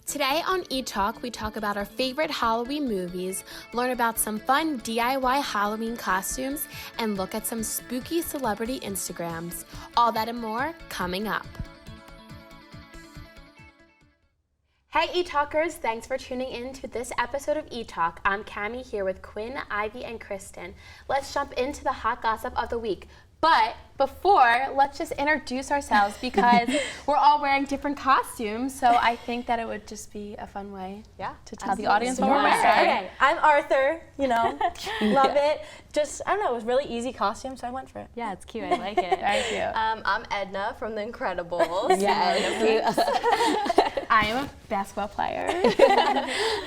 Today on Etalk, we talk about our favorite Halloween movies, learn about some fun DIY Halloween costumes, and look at some spooky celebrity Instagrams. All that and more coming up. Hey Etalkers, thanks for tuning in to this episode of Etalk. I'm Cammie here with Quinn, Ivy, and Kristen. Let's jump into the hot gossip of the week. But before, let's just introduce ourselves because we're all wearing different costumes, so I think that it would just be a fun way to tell the audience what we're wearing. Okay, I'm Arthur, love it. Just, I don't know, it was a really easy costume, so I went for it. Yeah, it's cute, I like it. Very cute. I'm Edna from The Incredibles. Yes. I am a basketball player.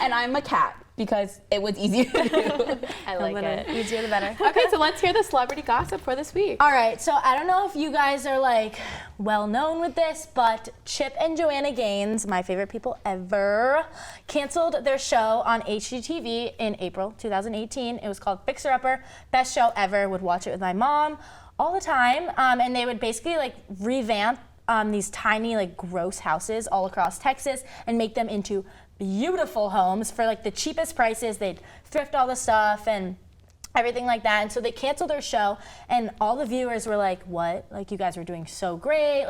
And I'm a cat because it was easier to do. I like it. Easier the better. Okay, so let's hear the celebrity gossip for this week. All right, so I don't know if you guys are well known with this, but Chip and Joanna Gaines, my favorite people ever, canceled their show on HGTV in April 2018. It was called Fixer Upper, best show ever. Would watch it with my mom all the time, and they would basically revamp these tiny gross houses all across Texas and make them into beautiful homes for the cheapest prices. They'd thrift all the stuff and everything like that. And so they canceled their show, and all the viewers were like, what? You guys were doing so great.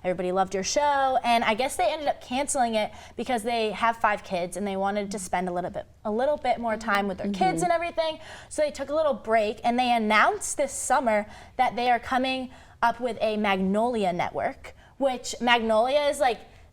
Everybody loved your show. And I guess they ended up canceling it because they have 5 kids and they wanted to spend a little bit more time with their kids and everything. So they took a little break, and they announced this summer that they are coming up with a Magnolia network, which Magnolia is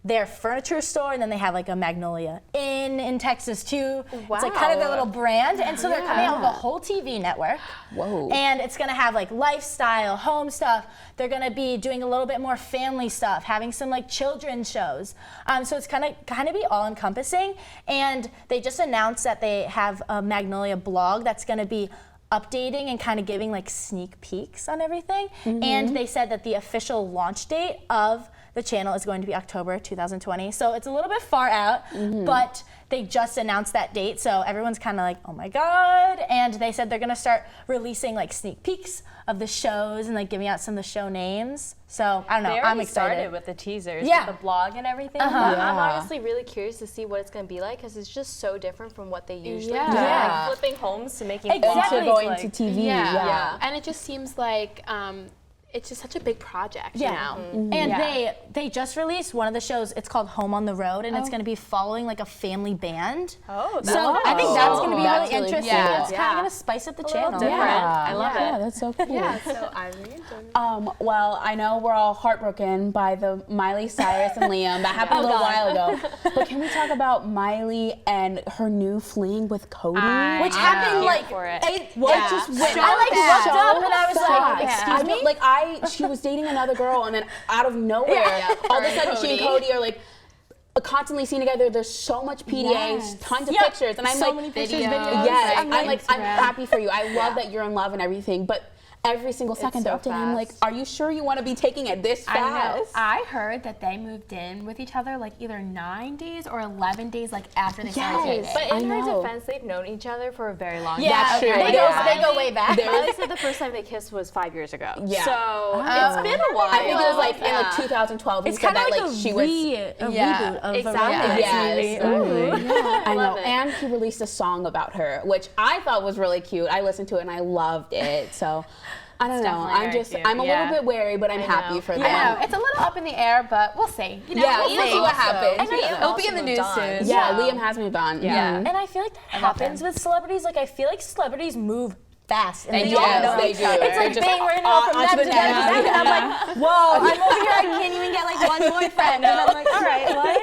their furniture store, and then they have a Magnolia Inn in Texas too. Wow. It's kind of their little brand, and so they're coming out with a whole TV network. Whoa. And it's gonna have lifestyle, home stuff. They're gonna be doing a little bit more family stuff, having some children's shows. So it's kind of be all encompassing. And they just announced that they have a Magnolia blog that's gonna be updating and kind of giving sneak peeks on everything. And they said that the official launch date of the channel is going to be October 2020. So it's a little bit far out, but they just announced that date. So everyone's kind of oh my God. And they said they're gonna start releasing sneak peeks of the shows and giving out some of the show names. So I don't know, I'm excited. Started with the teasers, Yeah. with the blog and everything. But I'm honestly really curious to see what it's going to be like, because it's just so different from what they usually do. Yeah. Flipping homes to making Exactly. To going to TV. Yeah. And it just seems it's just such a big project, you know? And they just released one of the shows. It's called Home on the Road, and it's going to be following a family band. Oh, that's so I think that's going to be That's really really interesting. cool. It's kind of going to spice up the channel. different. I love Yeah, it. that's so cool. Yeah, so Well, I know we're all heartbroken by the Miley Cyrus and Liam. That happened a little while ago. But can we talk about Miley and her new fling with Cody? Which happened for it. just went. I looked up and I was fast. excuse me? She was dating another girl, and then out of nowhere, all of a sudden she and Cody are constantly seen together. There's so much PDAs, tons of pictures, and I'm so many pictures, videos. yes, on I'm happy for you. I love that you're in love and everything, but every single second so they're updating. I'm like, fast. are you sure you want to be taking it this fast? I know. I heard that they moved in with each other either 9 days or 11 days after they started dating. But in I her know. defense, they've known each other for a very long time. Yeah, true. They go way back. Miley said the first time they kissed was 5 years ago. Yeah. So it's been a while. I think it was in 2012. It's He said kind of that a she was. reboot of Exactly. Yes. I know. And he released a song about her, which I thought was really cute. I listened to it and I loved it. So I don't know. I'm a little bit wary, but I'm happy for them. I know. It's a little up in the air, but we'll see. We'll see what happens. It'll be in the news soon. Yeah, Liam has moved on. Yeah. And I feel that happens with celebrities. I feel like celebrities move fast. And They do. don't know They each do. other. It's They're like just bang, we're in all from onto them to the them to next. them. And I'm like, whoa, I'm over here. I can't even get one boyfriend. And I'm like, all right, what?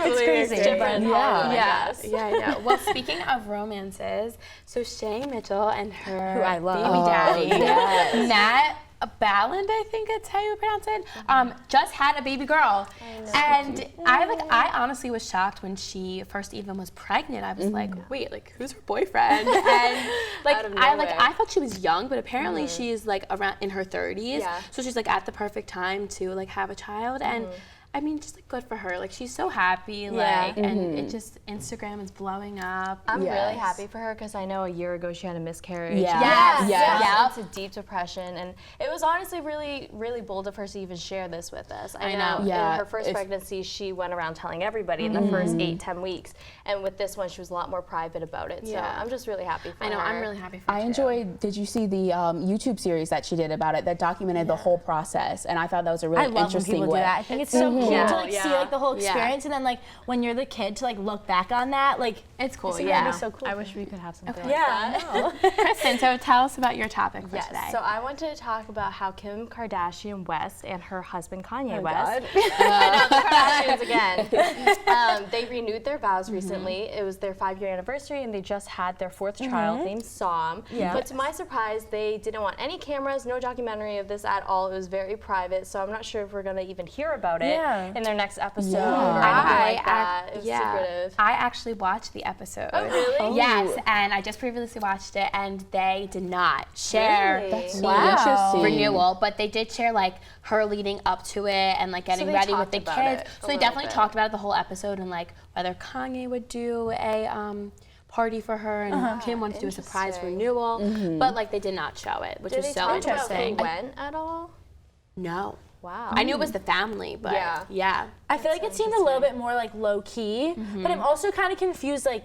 It's crazy. It's different. Yeah, I know. Well, speaking of romances, so Shay Mitchell and her Who I love. baby daddy, Nat Balland, I think that's how you pronounce it, just had a baby girl. And I honestly was shocked when she first even was pregnant. I was like, wait, who's her boyfriend? And I thought she was young, but apparently she's around in her 30s. Yeah. So she's at the perfect time to have a child. And I mean, just like good for her. Like she's so happy, like, and it just Instagram is blowing up. I'm really happy for her because I know a year ago she had a miscarriage. Yeah. Into deep depression, and it was honestly really, really bold of her to even share this with us. I know. In her first pregnancy, she went around telling everybody in the first 8-10 weeks, and with this one, she was a lot more private about it. So I'm just really happy for her. I know. I'm really happy for her. I enjoyed. Did you see the YouTube series that she did about it that documented the whole process? And I thought that was a really interesting way. Do that. I think it's so cool to like see like the whole experience, and then like when you're the kid to like look back on that, like it's cool. That'd be so cool. I wish we could have something like that. Kristen, so tell us about your topic for today. So I wanted to talk about how Kim Kardashian West and her husband Kanye West, the Kardashians again, they renewed their vows recently. It was their 5-year anniversary, and they just had their 4th child named Psalm. But to my surprise, they didn't want any cameras, no documentary of this at all. It was very private, so I'm not sure if we're gonna even hear about it in their next episode or anything like that. It was secretive. I actually watched the episode. Oh, really? Yes, and I just previously watched it, and they did not share Interesting. renewal, but they did share like her leading up to it and like getting ready with the kids. So they definitely talked about it the whole episode and like whether Kanye would do a party for her and Kim wanted to do a surprise renewal, but like they did not show it, which was so interesting. Did they talk about who went at all? No. Wow. I knew it was the family, but yeah. I feel like it seemed a little bit more like low key, but I'm also kind of confused. Like,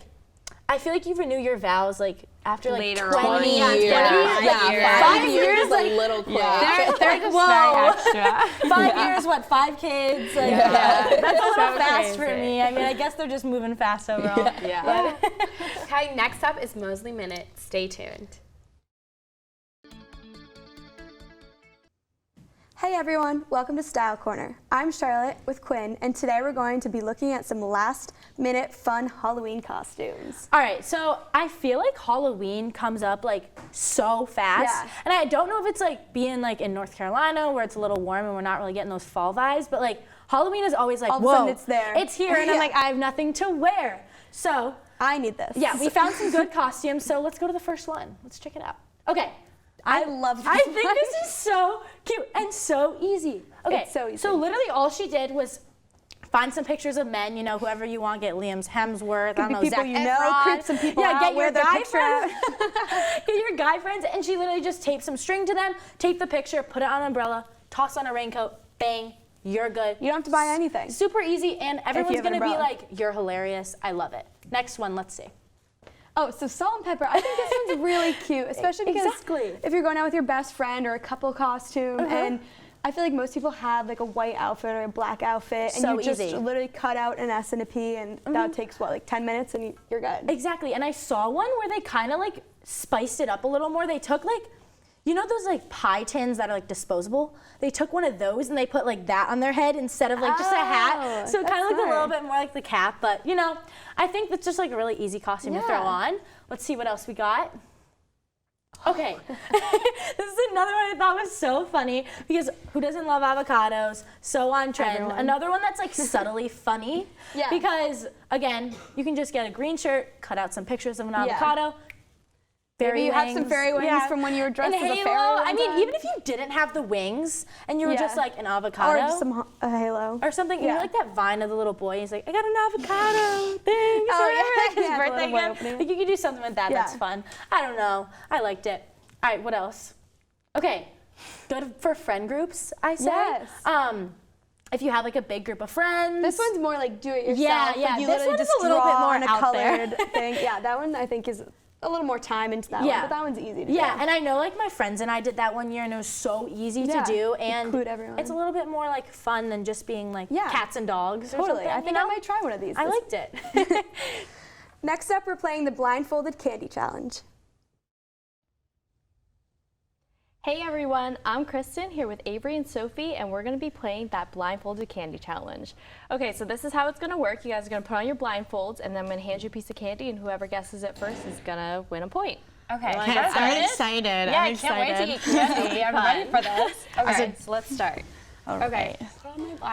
I feel like you renew your vows like after like later 20 years. Yeah, 5 years, is a little quick. They're just very extra. 5 years, what? 5 kids? Like, that's a little fast for me. I mean, I guess they're just moving fast overall. Okay, next up is Mosley Minute. Stay tuned. Hey everyone, welcome to Style Corner. I'm Charlotte with Quinn, and today we're going to be looking at some last-minute fun Halloween costumes. All right, so I feel like Halloween comes up like so fast, and I don't know if it's like being like in North Carolina where it's a little warm and we're not really getting those fall vibes, but like Halloween is always like, all of a sudden it's there. It's here, and I'm like, I have nothing to wear. So I need this. Yeah, we found some good costumes, so let's go to the first one. Let's check it out. Okay. I love this. I think this is so cute and so easy. Okay, it's so easy. So literally all she did was find some pictures of men, you know, whoever you want, get Liam's Hemsworth, I don't know, people Zac you Efron. know, creep some people out, get wear your their guy picture friends. Get your guy friends, and she literally just taped some string to them, taped the picture, put it on an umbrella, toss on a raincoat, bang, you're good. You don't have to buy anything. Super easy, and everyone's have an gonna be umbrella. like, you're hilarious, I love it. Next one, let's see. Oh, so salt and pepper. I think this one's really cute, especially because if you're going out with your best friend or a couple costume, and I feel like most people have like a white outfit or a black outfit, and you just literally cut out an S and a P, and that takes what, like 10 minutes, and you're good. Exactly, and I saw one where they kind of like spiced it up a little more. They took like, you know those like pie tins that are like disposable? They took one of those and they put like that on their head instead of like just a hat. So it kind of looked a little bit more like the cap, but you know, I think that's just like a really easy costume to throw on. Let's see what else we got. Okay, this is another one I thought was so funny because who doesn't love avocados? So on trend. Everyone. Another one that's like subtly funny because again, you can just get a green shirt, cut out some pictures of an avocado. Maybe you have some fairy wings from when you were dressed as a fairy. I mean, even if you didn't have the wings and you were just like an avocado. Or just a halo. Or something. You know, like that vine of the little boy. He's like, I got an avocado. Thanks. Oh, yeah. His birthday gift. Like, you could do something with that. That's fun. I don't know. I liked it. All right, what else? Okay, good for friend groups, I say. Yes. If you have like a big group of friends. This one's more like do it yourself. Yeah, yeah. Like you This literally one is just a little bit draw more on a out there. colored thing. Yeah, that one I think is a little more time into that one, but that one's easy to do. Yeah, and I know like my friends and I did that one year and it was so easy to do, and include everyone. It's a little bit more like fun than just being like cats and dogs or something. I think I might try one of these. I liked it. Next up, we're playing the blindfolded candy challenge. Hey everyone, I'm Kristen here with Avery and Sophie, and we're going to be playing that blindfolded candy challenge. Okay, so this is how it's going to work. You guys are going to put on your blindfolds, and then I'm going to hand you a piece of candy, and whoever guesses it first is going to win a point. Okay, I'm excited. Yeah, I can't wait to get candy. I'm ready for this. Okay, So let's start. okay.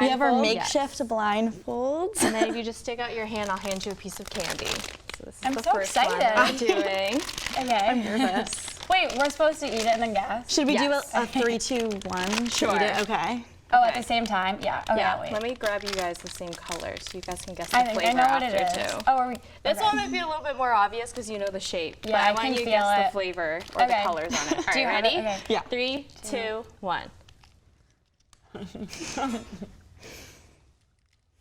We have our makeshift blindfolds. And then if you just stick out your hand, I'll hand you a piece of candy. So this is I'm the so first one excited. I'm doing. Okay. I'm nervous. Wait, we're supposed to eat it and then guess? Should we do a 3, 2, 1? Should we do it? Okay. Oh, at the same time? Yeah. Okay, Yeah, wait. let me grab you guys the same color so you guys can guess I the think flavor I know what after it is. too. Oh, are we? This okay. one might be a little bit more obvious because you know the shape. Yeah, but I I want can you to feel guess it. the flavor or the Okay. colors on it. All Do you right, have ready? it? Okay. Yeah. 3, 2, 1.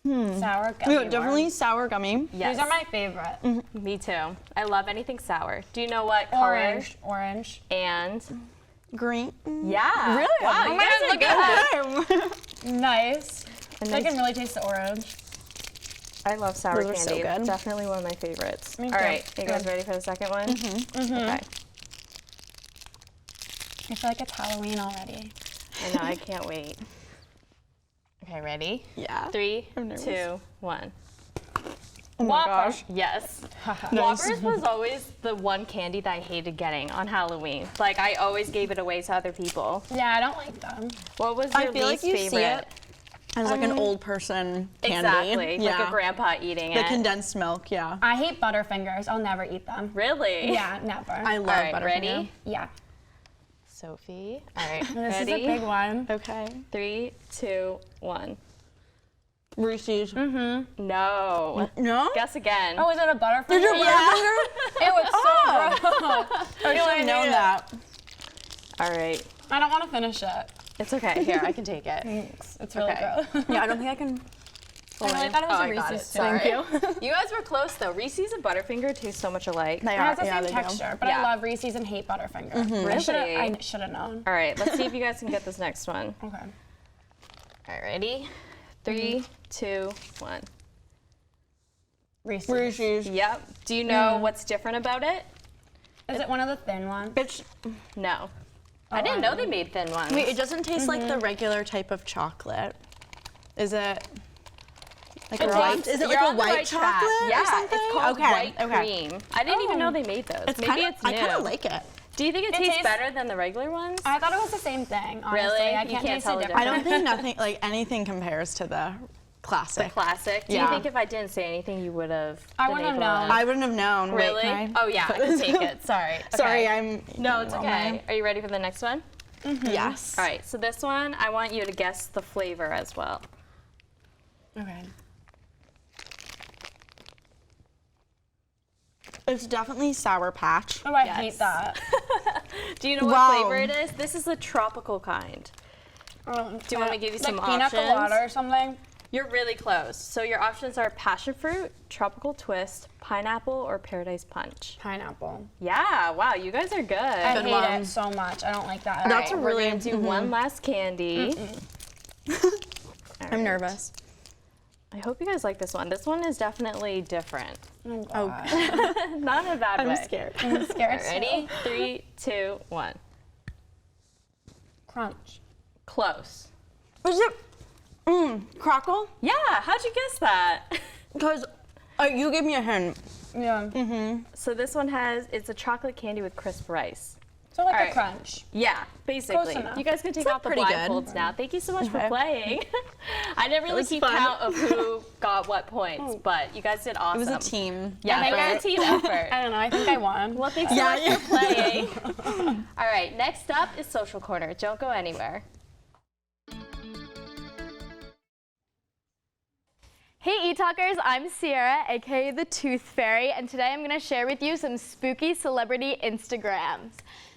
Sour gummy Yeah, definitely worms. sour gummy. Yes. These are my favorite. Me too. I love anything sour. Do you know what color? Orange. And Green. yeah. Really? Wow, you guys look good. Nice. And I then- can really taste the orange. I love sour Those are so candy. good. Definitely one of my favorites. Me All too. right, you guys ready for the second one? Okay. I feel like it's Halloween already. I know, I can't wait. Okay, ready? Yeah. 3, I'm nervous. 2, 1. Oh my gosh. Yes. Whoppers was always the one candy that I hated getting on Halloween. Like, I always gave it away to other people. Yeah, I don't like them. What was I your feel least like you favorite? see it as like an old person candy. Exactly. Yeah. Like a grandpa eating The it. condensed milk, yeah. I hate Butterfingers. I'll never eat them. Really? Yeah, never. I love All right, Butterfinger. ready? yeah. Sophie. All right, This ready? is a big one. Okay. 3, 2, 1. Reese's. No. No? Guess again. Oh, is it a Butterfinger? There's your Butterfinger? It was so gross. I should have known that. All right. I don't want to finish it. It's okay. Here, I can take it. Thanks. It's really Okay. gross. Yeah, I don't think I can. I really thought it was Oh, a I got Reese's it. too. Sorry. You guys were close though. Reese's and Butterfinger taste so much alike. They It are. has the Yeah, same they do. texture, but Yeah. I love Reese's and hate Butterfinger. Really? I should have known. All right, let's see if you guys can get this next one. Okay. All right, ready? 3, 2, 1. Reese's. Reese's. Yep. Do you know what's different about it? Is it one of the thin ones? It's, No. I didn't know they made thin ones. wait, it doesn't taste like the regular type of chocolate. Is it like a white? Is it like You're a on the white right track. chocolate Yeah, or something? it's called okay. white okay. cream. I didn't even know they made those. It's Maybe kind of. it's new. I kind of like it. Do you think it It tastes tastes- better than the regular ones? I thought it was the same thing, honestly. Really? I You can't can't taste tell the the difference. I don't think nothing like anything compares to the classic. Classic. Do you Yeah. think if I didn't say anything, you would have? I wouldn't have known. I wouldn't have known. Wait, Really? can I- Oh yeah, I can take it. Sorry. Sorry, Okay. I'm. No, it's wrong okay. way. Are you ready for the next one? Yes. All right. So this one, I want you to guess the flavor as well. Okay. It's definitely Sour Patch. Oh, I Yes. hate that. Do you know what Wow. flavor it is? This is the tropical kind. Do you want me to give you some like pina options? colada or something? You're really close. So your options are passion fruit, tropical twist, pineapple, or paradise punch. Pineapple. Yeah. Wow. You guys are good. I Good hate one. it so much. I don't like that. All That's right, a we're really- gonna do one last candy. All I'm right. nervous. I hope you guys like this one. This one is definitely different. Oh, Not in a bad way. I'm scared. I'm scared. Ready? 3, 2, 1. Crunch. Close. Is it Crackle? Yeah. How'd you guess that? Because you gave me a hint. Yeah. So this one it's a chocolate candy with crisp rice. So like All a right. crunch. Yeah, basically. enough. You guys can take It's off the pretty good. blindfolds now. Thank you so much for playing. I didn't really was keep fun. count of who got what points, but you guys did It awesome. was a team. Yeah, it was a team effort. I don't know. I think I won. Well, thanks so Yeah, much for playing. All right, next up is Social Corner. Don't go anywhere. Hey Etalkers, I'm Sierra, aka the Tooth Fairy, and today I'm going to share with you some spooky celebrity Instagrams.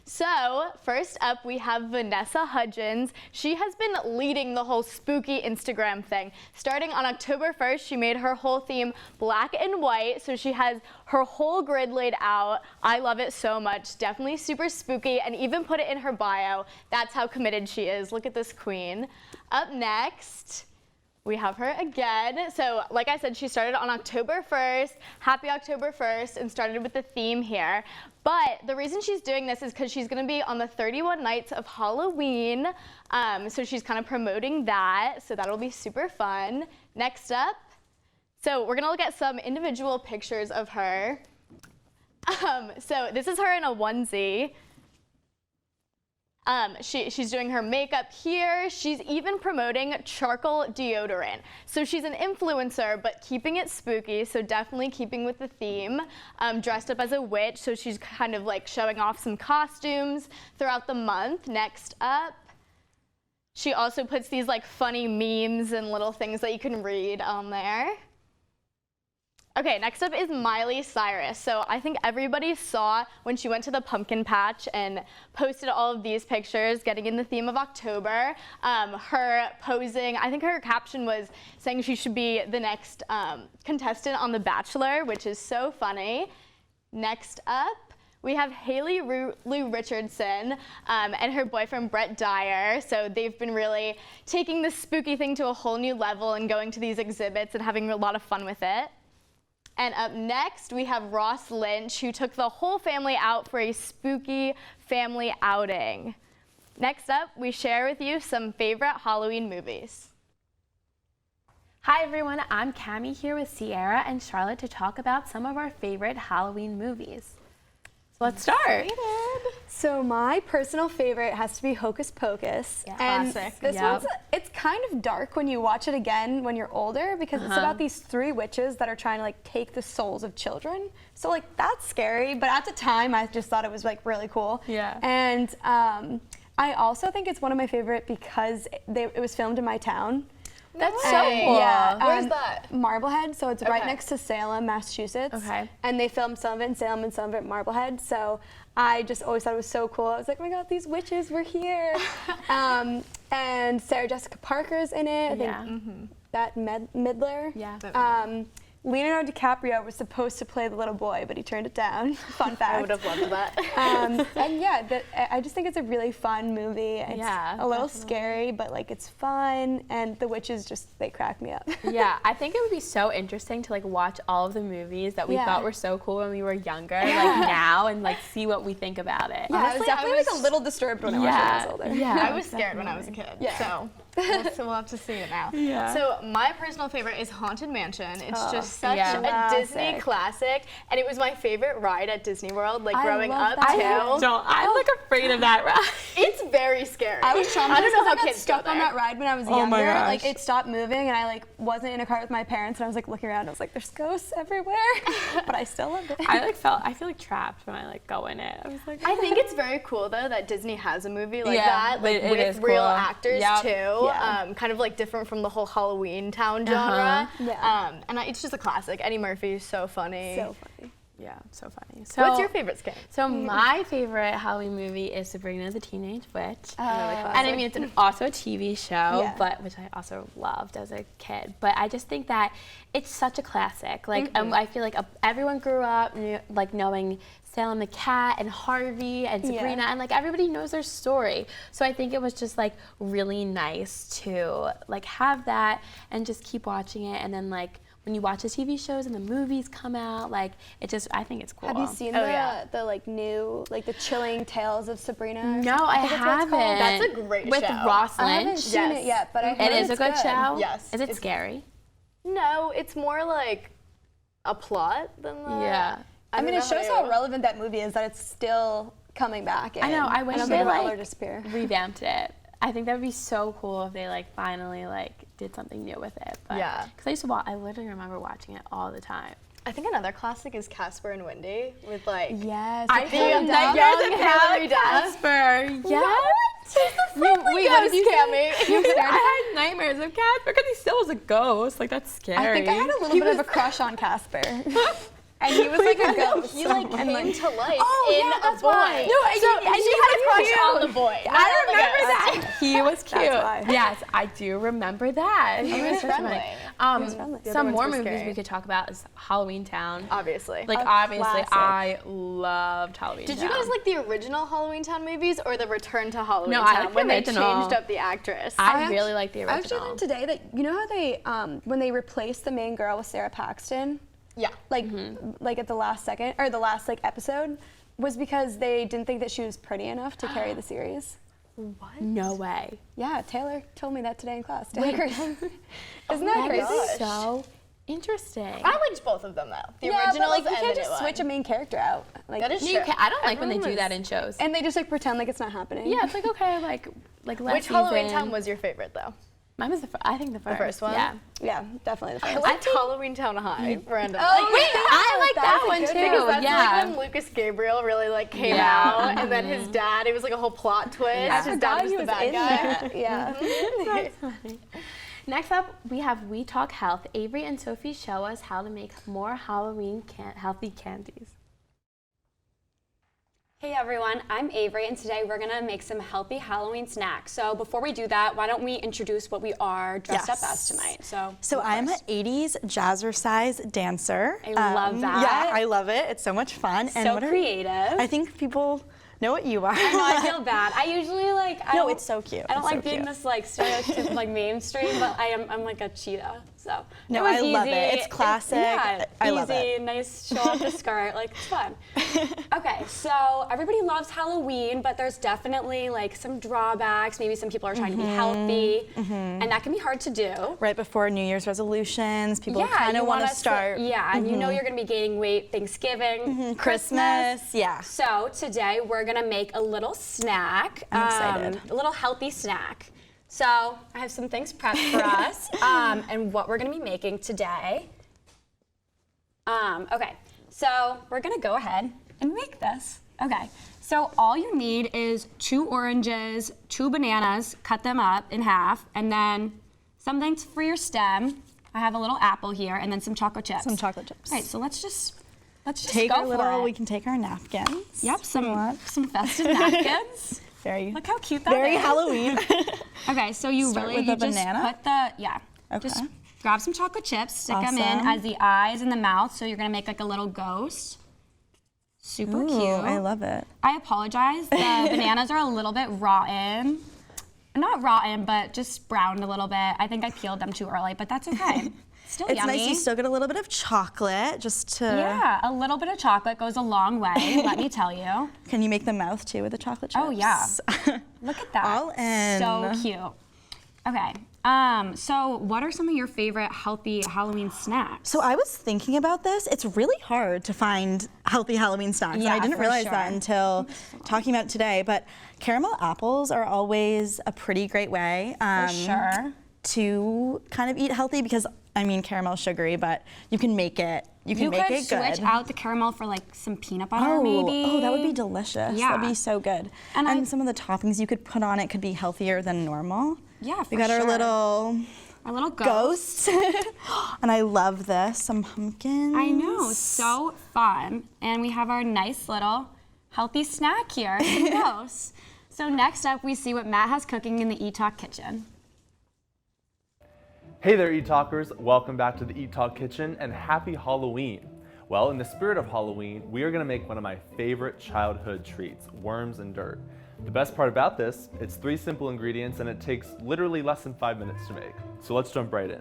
So, first up we have Vanessa Hudgens. She has been leading the whole spooky Instagram thing. Starting on October 1st, she made her whole theme black and white, so she has her whole grid laid out. I love it so much. Definitely super spooky, and even put it in her bio. That's how committed she is. Look at this queen. Up next, we have her again. So like I said, she started on October 1st. Happy October 1st, and started with the theme here. But the reason she's doing this is because she's gonna be on the 31 nights of Halloween. So she's kind of promoting that. So that'll be super fun. Next up, so we're gonna look at some individual pictures of her. So this is her in a onesie. She's doing her makeup here. She's even promoting charcoal deodorant. So she's an influencer, but keeping it spooky, so definitely keeping with the theme. Dressed up as a witch, so she's kind of like showing off some costumes throughout the month. Next up, she also puts these like funny memes and little things that you can read on there. Okay, next up is Miley Cyrus. So I think everybody saw when she went to the pumpkin patch and posted all of these pictures, getting in the theme of October. Her posing, I think her caption was saying she should be the next contestant on The Bachelor, which is so funny. Next up, we have Haley Lou Richardson and her boyfriend Brett Dyer. So they've been really taking this spooky thing to a whole new level and going to these exhibits and having a lot of fun with it. And up next, we have Ross Lynch, who took the whole family out for a spooky family outing. Next up, we share with you some favorite Halloween movies. Hi everyone, I'm Cami here with Sierra and Charlotte to talk about some of our favorite Halloween movies. So let's start. So my personal favorite has to be Hocus Pocus. Yeah. And Classic. this Yep. one's, it's kind of dark when you watch it again when you're older because it's about these 3 witches that are trying to like take the souls of children. So like that's scary, but at the time I just thought it was like really cool. Yeah. And I also think it's one of my favorite because it was filmed in my town. That's so cool. Yeah. Where's that? Marblehead, so it's right Okay. next to Salem, Massachusetts. Okay. And they filmed some of it in Salem and some of it in Marblehead. So I just always thought it was so cool. I was like, oh my god, these witches were here. And Sarah Jessica Parker's in it. I think Bette Midler. Yeah. Leonardo DiCaprio was supposed to play the little boy, but he turned it down. Fun fact. I would have loved that. And yeah, I just think it's a really fun movie. It's Yeah, a little definitely. scary, but like it's fun, and the witches they crack me up. Yeah, I think it would be so interesting to like watch all of the movies that we Yeah. thought were so cool when we were younger, like now, and like see what we think about it. Yeah, I was definitely like a little disturbed when I watched it when I was older. Yeah, I was scared when I was a kid, Yeah. so we'll have to see it now. Yeah. So my personal favorite is Haunted Mansion. It's just such yeah. a Disney classic, and it was my favorite ride at Disney World, like I growing love up that too. I'm like afraid of that ride. It's very scary. I was traumatized I don't know because how I got kids stuck go on there. that ride when I was Oh younger. my gosh. Like it stopped moving, and I like wasn't in a car with my parents, and I was like looking around. I was like, "There's ghosts everywhere," but I still loved it. I feel like trapped when I like go in it. I was like, I think it's very cool though that Disney has a movie like Yeah, that, like it with is real cool. actors Yep. too. Yeah. Kind of like different from the whole Halloween Town genre. Yeah. And it's just a classic. Eddie Murphy is so funny. So funny. yeah, so funny. So What's your favorite skit? So my favorite Halloween movie is Sabrina the Teenage Witch. classic. And I mean, it's also a TV show, Yeah. but which I also loved as a kid. But I just think that it's such a classic. Like, I feel like everyone grew up like knowing Salem the Cat and Harvey and Sabrina, and like everybody knows their story. So I think it was just like really nice to like have that and just keep watching it. And then like when you watch the TV shows and the movies come out, like it just, I think it's cool. Have you seen the like new like the Chilling Tales of Sabrina? No, I think that's what it's haven't. called. That's a great With show. Ross I Lynch. haven't seen it yet, but I heard It is a it's good show. Yes. Is it scary? No, it's more like a plot than that. Yeah. I mean, it shows how relevant that movie is that it's still coming back. I know. I wish don't they think it'll ever like disappear. revamped it. I think that would be so cool if they like finally like did something new with it. But, Yeah. Because I used to watch. I literally remember watching it all the time. I think another classic is Casper and Wendy with like Yes. I the feel young Nightmares young of Hillary Duff. Casper. Yes. Wait, what did you Cammy? You scared? I had nightmares of Casper because he still was a ghost. Like that's scary. I think I had a little bit of a crush on Casper. And he was like a ghost. You like came to life Oh, in yeah, a that's boy. why. No, she had a crush on the boy. I remember that. He was cute. why. Yes, I do remember that. He was friendly. friendly. The Some other more ones were movies scary. we could talk about is Halloween Town. Obviously. Like A obviously, classic. I loved Halloween Did Town. you guys like the original Halloween Town movies or the Return to Halloween No, Town I like the when they original. changed up the actress? I really like the I actually original. learned today that you know how they when they replaced the main girl with Sarah Paxton, yeah. like like at the last second or the last like episode, was because they didn't think that she was pretty enough to carry the series. No way. Yeah, Taylor told me that today in class. Taylor Grayson. Isn't that That crazy? is so interesting. I liked both of them though. The Yeah, originals but like you and can't the new just switch a one. main character out. Like That is You true. can, I don't like when they Everyone do that was- in shows. and they just like pretend like it's not happening. Yeah, it's like okay, like last Which Halloween season. Town was your favorite though? Mine was I think the first. The first one? Yeah. Yeah, definitely the I first. liked Halloween Town High, randomly. Oh, wait, I like that one too. Because that's yeah. like when Lucas Gabriel really like came out, and then his dad, it was like a whole plot twist. His dad was the bad guy. Yeah. Next up, we have We Talk Health. Avery and Sophie show us how to make more Halloween healthy candies. Hey everyone, I'm Avery, and today we're gonna make some healthy Halloween snacks. So before we do that, why don't we introduce what we are dressed up as tonight? So I'm an 80s jazzercise dancer. I love that. Yeah, I love it. It's so much fun. So creative. I think people know what you are. I know, I feel bad. I usually No, it's so cute. I don't It's like so being cute. this like stereotypical like mainstream, but I'm like a cheetah. So No, it was I love easy. it. It's classic. I love it. Easy, nice show off the skirt, like it's fun. Okay, so everybody loves Halloween, but there's definitely like some drawbacks. Maybe some people are trying to be healthy, and that can be hard to do. Right before New Year's resolutions, people kind of want to start. And you know you're going to be gaining weight Thanksgiving, Christmas, yeah. So today we're going to make a little snack. I'm excited. A little healthy snack. So I have some things prepped for us and what we're going to be making today. Okay, so we're going to go ahead and make this. Okay, so all you need is 2 oranges, 2 bananas, cut them up in half, and then something for your stem. I have a little apple here, and then some chocolate chips. Some chocolate chips. All right, so let's just take go our for little. it. We can take our napkins. Yep, some festive napkins. Very. Look how cute that Very is. Halloween. Okay, so you Start really with the just banana? put Okay. just grab some chocolate chips, stick them in Awesome. as the eyes and the mouth. So you're gonna make like a little ghost. Super Ooh, cute. I love it. I apologize. The bananas are a little bit rotten. Not rotten, but just browned a little bit. I think I peeled them too early, but that's okay. Still It's yummy. nice. You still get a little bit of chocolate, just to. Yeah, a little bit of chocolate goes a long way. Let me tell you. Can you make the mouth too with the chocolate chips? Oh yeah. Look at that. All in. So cute. Okay. So what are some of your favorite healthy Halloween snacks? So I was thinking about this. It's really hard to find healthy Halloween snacks. Yeah, I didn't for realize sure. that until talking about it today. But caramel apples are always a pretty great way sure. to kind of eat healthy because I mean caramel is sugary, but you can make it. You can make could it good. switch out the caramel for like some peanut butter maybe. Oh, that would be delicious. Yeah. That'd be so good. And And some of the toppings you could put on it could be healthier than normal. Yeah, for We got our sure. little Our little ghost. ghost. And I love this. Some pumpkins. I know, so fun. And we have our nice little healthy snack here, some ghosts. So next up, we see what Matt has cooking in the Etalk Kitchen. Hey there, Etalkers! Welcome back to the Etalk Kitchen and happy Halloween! Well, in the spirit of Halloween, we are going to make one of my favorite childhood treats, worms and dirt. The best part about this, it's 3 simple ingredients and it takes literally less than 5 minutes to make. So let's jump right in.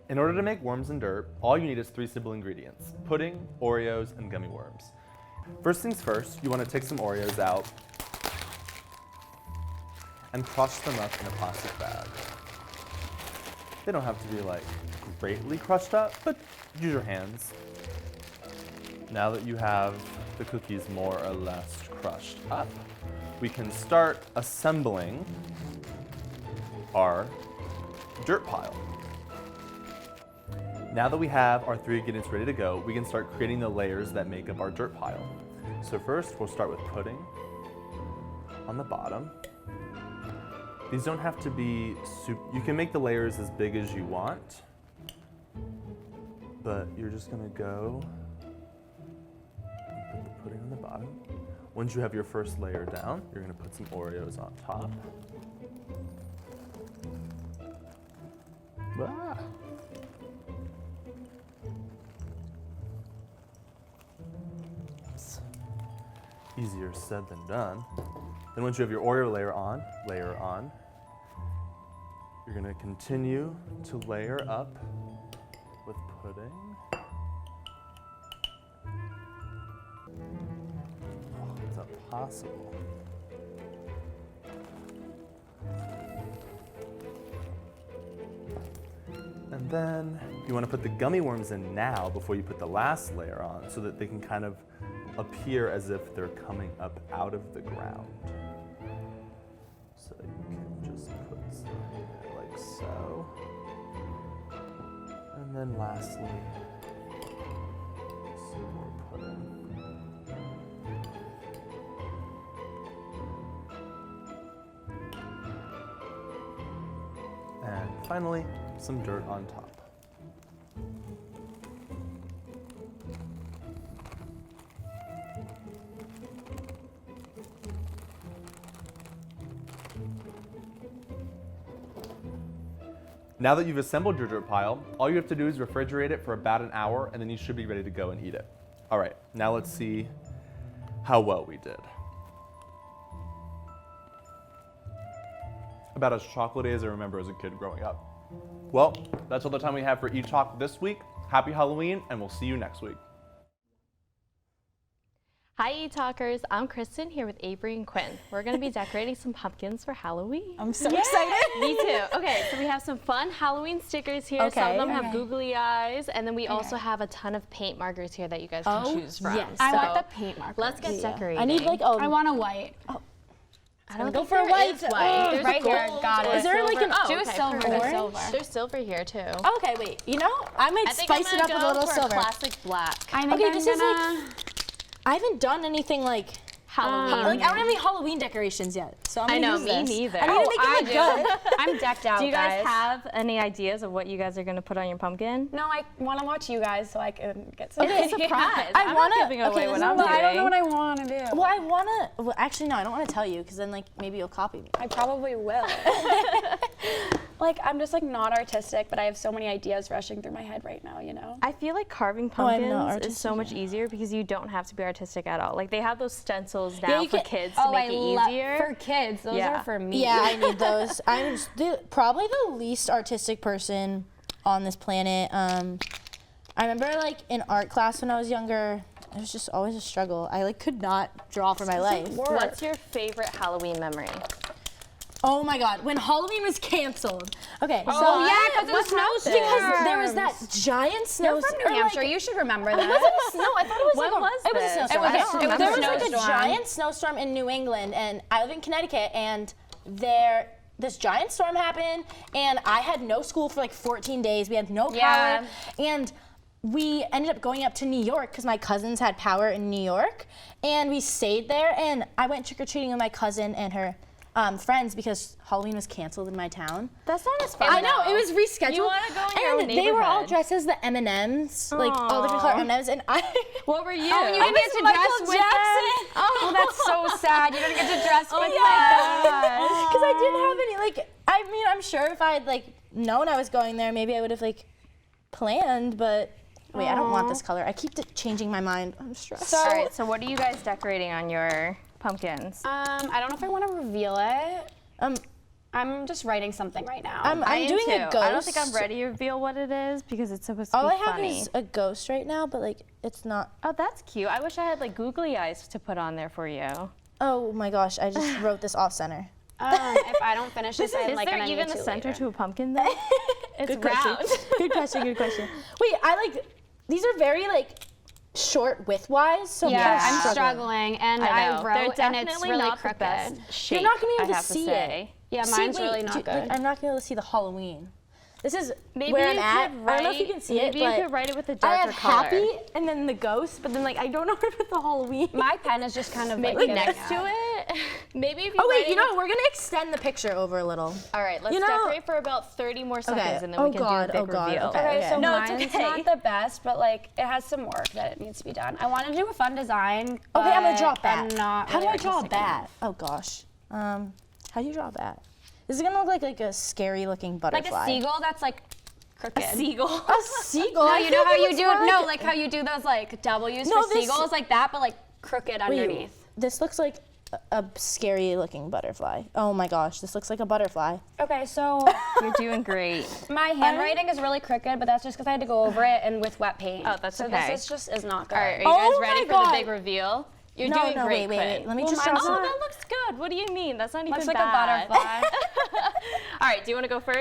In order to make worms and dirt, all you need is 3 simple ingredients: pudding, Oreos, and gummy worms. First things first, you want to take some Oreos out and crush them up in a plastic bag. They don't have to be like greatly crushed up, but use your hands. Now that you have the cookies more or less crushed up, we can start assembling our dirt pile. Now that we have our 3 ingredients ready to go, we can start creating the layers that make up our dirt pile. So first, we'll start with pudding on the bottom. These don't have to be you can make the layers as big as you want, but you're just gonna go and put the pudding on the bottom. Once you have your first layer down, you're gonna put some Oreos on top. Ah. It's easier said than done. Then once you have your Oreo layer on, you're gonna continue to layer up with pudding. Oh, is that possible? And then you wanna put the gummy worms in now before you put the last layer on so that they can kind of appear as if they're coming up out of the ground. So you can just put some in there like so. And then lastly, some more pudding. And finally, some dirt on top. Now that you've assembled your dirt pile, all you have to do is refrigerate it for about an hour, and then you should be ready to go and eat it. All right, now let's see how well we did. About as chocolatey as I remember as a kid growing up. Well, that's all the time we have for Etalk this week. Happy Halloween, and we'll see you next week. Hi, Etalkers. I'm Kristen here with Avery and Quinn. We're going to be decorating some pumpkins for Halloween. I'm so excited. Me too. Okay, so we have some fun Halloween stickers here. Okay. Some of them have googly eyes, and then we also have a ton of paint markers here that you guys can choose from. Yes. I So want the paint marker. let's get decorating. I need like I want a white. I don't go think for a there white. is white. There's right here, gold got or it. Is there like silver. an Choose silver. perfect. There's silver. There's silver here too. Okay, wait. You know, I might I think spice I'm it up gonna with a go little for silver. a classic black. I think Okay, I'm this gonna... is like. I haven't done anything like Halloween. like I don't have any Halloween decorations yet, so I'm I gonna know, use me this. neither. I need to make it look good. I'm decked out, Do you guys have any ideas of what you guys are going to put on your pumpkin? No, I want to watch you guys so I can get some. It's a surprise. I I'm wanna- not giving away okay, what this I'm is doing. I don't know what I want to do. Well, I wanna. Well, actually, no, I don't want to tell you because then like maybe you'll copy me. I probably will. Like, I'm just like not artistic, but I have so many ideas rushing through my head right now, you know? I feel like carving I'm not pumpkins is so artistic, much easier because you don't have to be artistic at all. Like they have those stencils Yeah, now you for can- kids to make it easier. For kids, those Yeah. are for me. Yeah, I need those. I'm probably the least artistic person on this planet. I remember like in art class when I was younger, it was just always a struggle. I like could not draw for my life. What's your favorite Halloween memory? Oh my God, when Halloween was canceled. Okay, so Oh, yeah, because of the snowstorm. because there was that giant You're snowstorm. from New Hampshire. You should remember that. It wasn't a snow. I thought it was When like was it was a this? snowstorm. It was I a- don't it was remember. a There was like a snowstorm. giant snowstorm in New England, and I live in Connecticut, and this giant storm happened, and I had no school for like 14 days. We had no power, Yeah. and we ended up going up to New York because my cousins had power in New York, and we stayed there, and I went trick-or-treating with my cousin and her friends because Halloween was canceled in my town. That's not as fun. I know, it was rescheduled. You wanna go in your own and they were all neighborhood. dressed as the M&Ms, like all different color M&Ms, and I. What were you? Oh, you didn't get to dress with them? Oh, that's so sad. You didn't get to dress with them. Because I didn't have any, like, I mean, I'm sure if I had, like, known I was going there, maybe I would have, like, planned, but wait, I don't want this color. I keep changing my mind. I'm stressed. All right, so what are you guys decorating on your pumpkins? I don't know if I want to reveal it. I'm just writing something right now. I'm I am doing too. a ghost. I don't think I'm ready to reveal what it is because it's supposed to All be I have funny. is a ghost right now, but, like, it's not. Oh, that's cute. I wish I had like googly eyes to put on there for you. Oh, my gosh. I just wrote this off center. If I don't finish this, I'm Is like there gonna even need a to center later. to a pumpkin though? It's Good question. round. Good question. Good question. Wait, these are very, like, short width-wise, so Yeah, I'm I'm struggling, and I know. wrote, They're and it's definitely really not crooked. the best shape. You're not gonna be able I to have see say. Yeah, See, mine's wait, really not good. like, I'm not gonna be able to see the Halloween. This is Maybe where you I'm at. could I don't know if you can see it, maybe but you could write it with a I darker have color. happy and then the ghost, but then like I don't know where to put the Halloween. My pen is just kind of Maybe like next to it. Maybe if you Oh write wait, it you know what? We're gonna extend the picture over a little. All right, let's You know- decorate for about 30 more seconds and then Oh we can God, do a oh big God, reveal. okay. Okay, so No, it's mine's okay. not the best, but like it has some work that it needs to be done. I want to do a fun design. Okay, I'm gonna draw a but bat. I'm not How do really I draw a artistic bat? enough. Oh gosh. How do you draw a bat? This is gonna look like a scary looking Like butterfly. a seagull that's like crooked. Seagull. A seagull. No, I you feel know how like you it's do more no, like like how you do those like W's No, for this- seagulls, like that, but like crooked underneath. This looks like a scary looking butterfly. Oh my gosh, this looks like a butterfly. Okay, so You're doing great. my handwriting is really crooked, but that's just because I had to go over it and with wet paint. Oh, that's so okay. this is just is not good. All right, are you Oh guys ready my for God. the big reveal? You're No, doing no, great, wait. Quinn. Let me Well, just mine's draw not- some. That looks good. What do you mean? That's not even Looks like bad. a butterfly. All right, do you want to go first?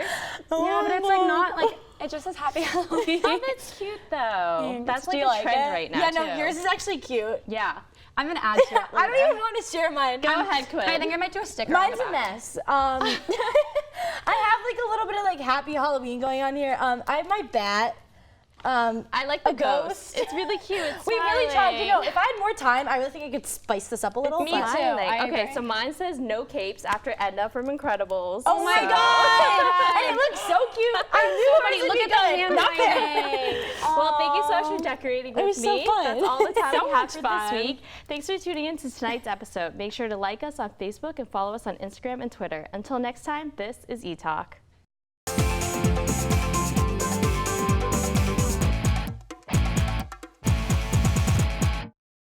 Yeah, but it's like not like it just says happy Halloween. Oh, that's cute though. That's like Do a you like trend it? right now Yeah, too. no, yours is actually cute. Yeah. I'm gonna add to it. I don't even want to share mine. Go ahead, Quinn. I think I might do a sticker. Mine's on a the back. mess. I have like a little bit of like happy Halloween going on here. I have my bat. I like the a ghost. It's really cute. It's We really tried. You know, if I had more time, I really think I could spice this up a little. Me too. I Okay, agree. so mine says no capes after Edna from Incredibles. Oh my god! And it looks so cute. I knew it was Look at the handwriting. Well, thank you so much for decorating with was so me. fun. That's all the time So we have much for fun. this week. Thanks for tuning in to tonight's episode. Make sure to like us on Facebook and follow us on Instagram and Twitter. Until next time, this is Etalk.